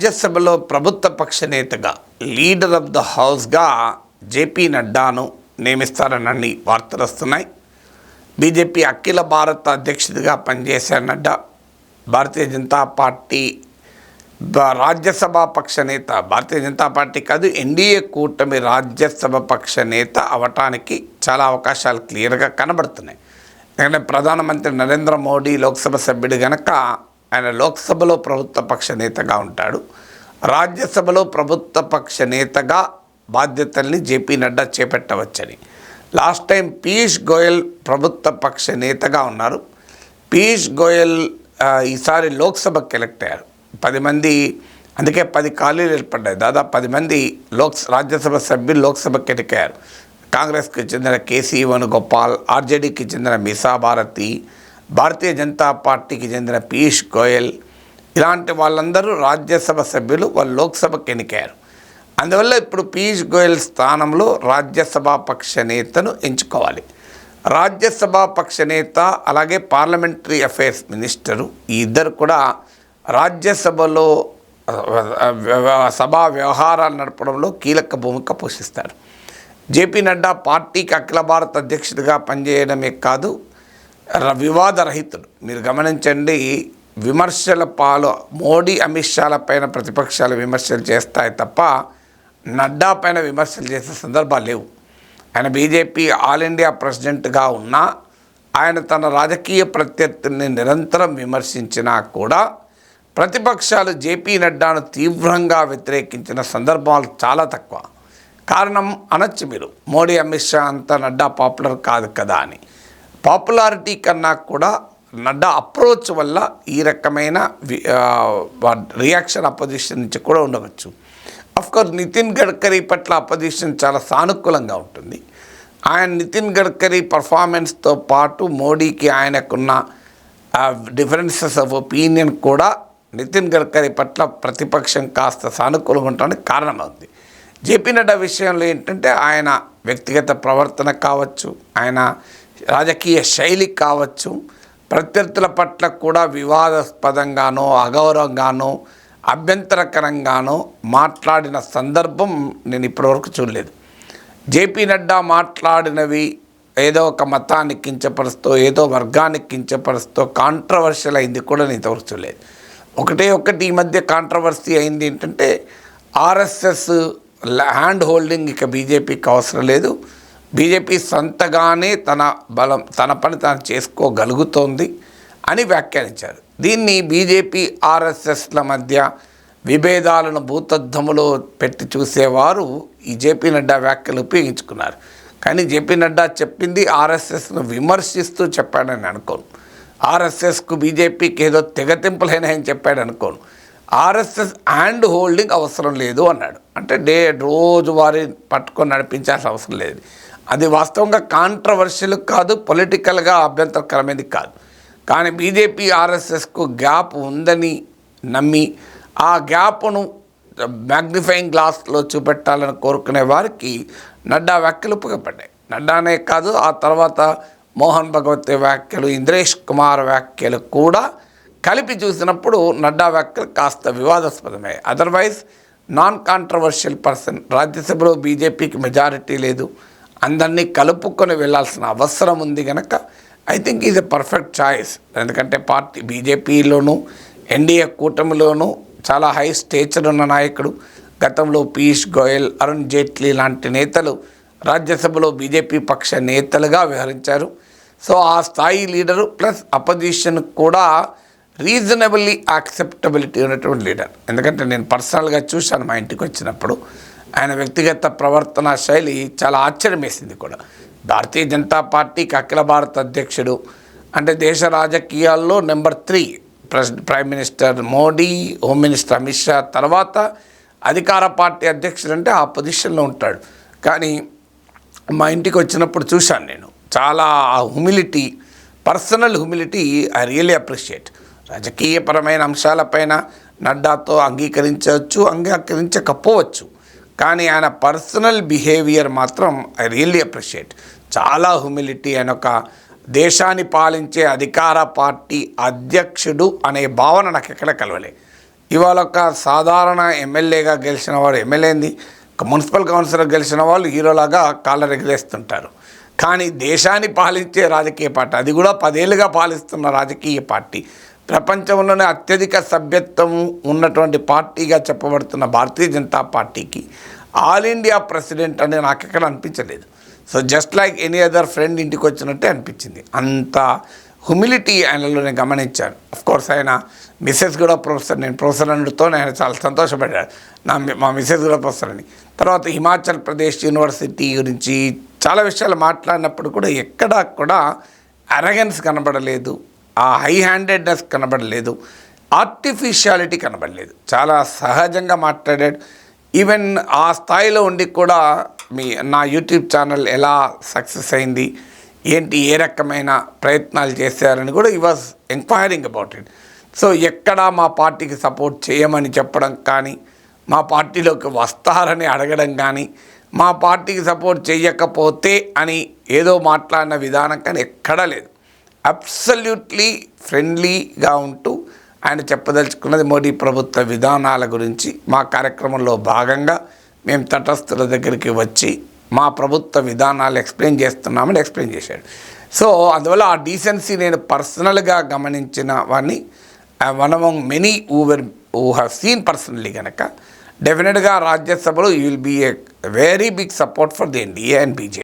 రాజ్యసభలో ప్రభుత్వ పక్ష నేతగా లీడర్ ఆఫ్ ద హౌస్గా జేపీ నడ్డాను నియమిస్తారని వార్తలు వస్తున్నాయి. బీజేపీ అఖిల భారత అధ్యక్షుడిగా పనిచేశారు నడ్డా. భారతీయ జనతా పార్టీ రాజ్యసభ పక్ష నేత, భారతీయ జనతా పార్టీ కాదు ఎన్డీఏ కూటమి రాజ్యసభ పక్ష నేత అవటానికి చాలా అవకాశాలు క్లియర్గా కనబడుతున్నాయి. ఎందుకంటే ప్రధానమంత్రి నరేంద్ర మోడీ లోక్సభ సభ్యుడు కనుక ఆయన లోక్సభలో ప్రభుత్వ పక్ష నేతగా ఉంటాడు. రాజ్యసభలో ప్రభుత్వ పక్ష నేతగా బాధ్యతల్ని జేపీ నడ్డా చేపట్టవచ్చని లాస్ట్ టైం పీయూష్ గోయల్ ప్రభుత్వ పక్ష నేతగా ఉన్నారు. పీయూష్ గోయల్ ఈసారి లోక్సభకు ఎలక్ట్ అయ్యారు. 10 మంది, అందుకే 10 ఖాళీలు ఏర్పడ్డాయి. దాదాపు 10 మంది రాజ్యసభ సభ్యులు లోక్సభకు ఎన్నికయ్యారు. కాంగ్రెస్కి చెందిన కేసీ వేణుగోపాల్, ఆర్జేడీకి చెందిన మీసా భారతి, భారతీయ జనతా పార్టీకి చెందిన పీయూష్ గోయల్, ఇలాంటి వాళ్ళందరూ రాజ్యసభ సభ్యులు, వాళ్ళు లోక్సభకు ఎన్నికయ్యారు. అందువల్ల ఇప్పుడు పీయూష్ గోయల్ స్థానంలో రాజ్యసభ పక్ష నేతను ఎంచుకోవాలి. రాజ్యసభ పక్ష నేత అలాగే పార్లమెంటరీ అఫైర్స్ మినిస్టరు, ఈ ఇద్దరు కూడా రాజ్యసభలో సభా వ్యవహారాలు నడపడంలో కీలక భూమిక పోషిస్తారు. జేపీ నడ్డా పార్టీకి అఖిల భారత అధ్యక్షుడిగా పనిచేయడమే కాదు, వివాదరహితుడు. మీరు గమనించండి, విమర్శల పాలు మోడీ అమిత్ షాల పైన ప్రతిపక్షాలు విమర్శలు చేస్తాయి తప్ప నడ్డా పైన విమర్శలు చేసే సందర్భాలు లేవు. ఆయన బీజేపీ ఆల్ ఇండియా ప్రెసిడెంట్గా ఉన్నా ఆయన తన రాజకీయ ప్రత్యర్థుల్ని నిరంతరం విమర్శించినా కూడా ప్రతిపక్షాలు జేపీ నడ్డాను తీవ్రంగా వ్యతిరేకించిన సందర్భాలు చాలా తక్కువ. కారణం అనొచ్చు మీరు, మోడీ అమిత్ షా అంతా నడ్డా పాపులర్ కాదు కదా అని. పాపులారిటీ కన్నా కూడా నడ్డా అప్రోచ్ వల్ల ఈ రకమైన రియాక్షన్ అపోజిషన్ నుంచి కూడా ఉండవచ్చు. అఫ్కోర్స్ నితిన్ గడ్కరీ పట్ల అపోజిషన్ చాలా సానుకూలంగా ఉంటుంది. ఆయన నితిన్ గడ్కరీ పర్ఫార్మెన్స్తో పాటు మోడీకి ఆయనకున్న డిఫరెన్సెస్ ఆఫ్ ఒపీనియన్ కూడా నితిన్ గడ్కరీ పట్ల ప్రతిపక్షం కాస్త సానుకూలంగా ఉండడానికి కారణమవుతుంది. జేపీ నడ్డా విషయంలో ఏంటంటే ఆయన వ్యక్తిగత ప్రవర్తన కావచ్చు, ఆయన రాజకీయ శైలి కావచ్చు, ప్రత్యర్థుల పట్ల కూడా వివాదాస్పదంగానో అగౌరవంగానో అభ్యంతరకరంగానో మాట్లాడిన సందర్భం నేను ఇప్పటివరకు చూడలేదు. జేపీ నడ్డా మాట్లాడినవి ఏదో ఒక మతాన్ని కించపరుస్తూ, ఏదో వర్గాన్ని కించపరుస్తూ కాంట్రవర్షియల్ అయింది కూడా నేను ఇంతవరకు చూడలేదు. ఒకటి ఈ మధ్య కాంట్రవర్సీ అయింది ఏంటంటే ఆర్ఎస్ఎస్ హ్యాండ్ హోల్డింగ్ ఇక బీజేపీకి అవసరం లేదు, బీజేపీ సొంతగానే తన పని తాను చేసుకోగలుగుతోంది అని వ్యాఖ్యానించారు. దీన్ని బీజేపీ ఆర్ఎస్ఎస్ల మధ్య విభేదాలను భూతద్దములో పెట్టి చూసేవారు ఈ జేపీ నడ్డా వ్యాఖ్యలు ఉపయోగించుకున్నారు. కానీ జేపీ నడ్డా చెప్పింది ఆర్ఎస్ఎస్ను విమర్శిస్తూ చెప్పాడని అనుకోను. ఆర్ఎస్ఎస్కు బీజేపీకి ఏదో తెగతింపులైనాయని చెప్పాడు అనుకోను. ఆర్ఎస్ఎస్ హ్యాండ్ హోల్డింగ్ అవసరం లేదు అన్నాడు. అంటే రోజువారీ పట్టుకొని నడిపించాల్సిన అవసరం లేదు. అది వాస్తవంగా కాంట్రవర్షియల్ కాదు, పొలిటికల్గా అభ్యంతరకరమైనది కాదు. కానీ బీజేపీ ఆర్ఎస్ఎస్కు గ్యాప్ ఉందని నమ్మి ఆ గ్యాప్ను మ్యాగ్నిఫైయింగ్ గ్లాస్లో చూపెట్టాలని కోరుకునే వారికి నడ్డా వ్యాఖ్యలు ఉపయోగపడ్డాయి. నడ్డానే కాదు, ఆ తర్వాత మోహన్ భగవత్ వ్యాఖ్యలు, ఇంద్రేష్ కుమార్ వ్యాఖ్యలు కూడా కలిపి చూసినప్పుడు నడ్డా వ్యాఖ్యలు కాస్త వివాదాస్పదమే. Otherwise non controversial person. రాజ్యసభలో బీజేపీకి మెజారిటీ లేదు, అందరినీ కలుపుకొని వెళ్ళాల్సిన అవసరం ఉంది కనుక I think is a perfect choice. ఎందుకంటే పార్టీ బీజేపీలోనూ ఎన్డీఏ కూటమిలోనూ చాలా హై స్టేచర్ ఉన్న నాయకుడు. గతంలో పీయూష్ గోయల్, అరుణ్ జైట్లీ లాంటి నేతలు రాజ్యసభలో బీజేపీ పక్ష నేతలుగా వ్యవహరించారు. సో ఆ స్థాయి లీడరు ప్లస్ అపోజిషన్ కూడా రీజనబుల్లీ యాక్సెప్టబిలిటీ ఉన్నటువంటి లీడర్. ఎందుకంటే నేను పర్సనల్గా చూశాను మా ఇంటికి వచ్చినప్పుడు. ఆయన వ్యక్తిగత ప్రవర్తన శైలి చాలా ఆశ్చర్యం వేసింది కూడా. భారతీయ జనతా పార్టీకి అఖిల భారత అధ్యక్షుడు అంటే దేశ రాజకీయాల్లో number 3 prime minister Modi, home minister Amit Shah తర్వాత అధికార పార్టీ అధ్యక్షుడు అంటే ఆ పొజిషన్లో ఉంటాడు. కానీ మా ఇంటికి వచ్చినప్పుడు చూశాను నేను చాలా humility, personal humility I really appreciate. రాజకీయపరమైన అంశాలపైన నడ్డాతో అంగీకరించకపోవచ్చు, కానీ ఆయన పర్సనల్ బిహేవియర్ మాత్రం ఐ రియల్లీ అప్రిషియేట్. చాలా హ్యూమిలిటీ. ఆయన ఒక దేశాన్ని పాలించే అధికార పార్టీ అధ్యక్షుడు అనే భావన నాకు ఎక్కడ కలవలే. ఇవాళ ఒక సాధారణ ఎమ్మెల్యేగా గెలిచిన వాడు ఎమ్మెల్యేంది ఒక మున్సిపల్ కౌన్సిలర్ గెలిచిన వాళ్ళు హీరోలాగా కాళ్ళ ఎగిరేస్తుంటారు. కానీ దేశాన్ని పాలించే రాజకీయ పార్టీ, అది కూడా 10 ఏళ్ళుగా పాలిస్తున్న రాజకీయ పార్టీ, ప్రపంచంలోనే అత్యధిక సభ్యత్వం ఉన్నటువంటి పార్టీగా చెప్పబడుతున్న భారతీయ జనతా పార్టీకి ఆల్ ఇండియా ప్రెసిడెంట్ అని నాకు ఎక్కడ అనిపించలేదు. So just like any other friend ఇంటికి వచ్చినట్టే అనిపించింది. అంత హ్యూమిలిటీ ఆయనలో నేను గమనించాను. కోర్స్ ఆయన మిస్సెస్ కూడా ప్రొఫెసర్, నేను ప్రొఫెసర్ అనడంతో ఆయన చాలా సంతోషపడ్డాడు. మా మిస్సెస్ కూడా ప్రొఫెసర్ అని. తర్వాత హిమాచల్ ప్రదేశ్ యూనివర్సిటీ గురించి చాలా విషయాలు మాట్లాడినప్పుడు కూడా ఎక్కడా కూడా అరగెన్స్ కనబడలేదు, ఆ హై హ్యాండెడ్నెస్ కనబడలేదు, ఆర్టిఫిషియాలిటీ కనబడలేదు. చాలా సహజంగా మాట్లాడాడు. ఈవెన్ ఆ స్థాయిలో ఉండి కూడా నా యూట్యూబ్ ఛానల్ ఎలా సక్సెస్ అయింది, ఏంటి, ఏ రకమైన ప్రయత్నాలు చేశారని కూడా ఈ was enquiring about it. So ఎక్కడా మా పార్టీకి సపోర్ట్ చేయమని చెప్పడం కానీ, మా పార్టీలోకి వస్తారని అడగడం కానీ, మా పార్టీకి సపోర్ట్ చేయకపోతే అని ఏదో మాట్లాడిన విధానం కానీ ఎక్కడా లేదు. అబ్సల్యూట్లీ ఫ్రెండ్లీగా ఉంటూ ఆయన చెప్పదలుచుకున్నది మోడీ ప్రభుత్వ విధానాల గురించి. మా కార్యక్రమంలో భాగంగా మేము తటస్థుల దగ్గరికి వచ్చి మా ప్రభుత్వ విధానాలు ఎక్స్ప్లెయిన్ చేస్తున్నామని ఎక్స్ప్లెయిన్ చేశాడు. సో అందువల్ల ఆ డీసెన్సీ నేను పర్సనల్గా గమనించిన వాడిని, one among many who have seen personally కనుక డెఫినెట్గా రాజ్యసభలో you will be a very big support for the NDA and BJP.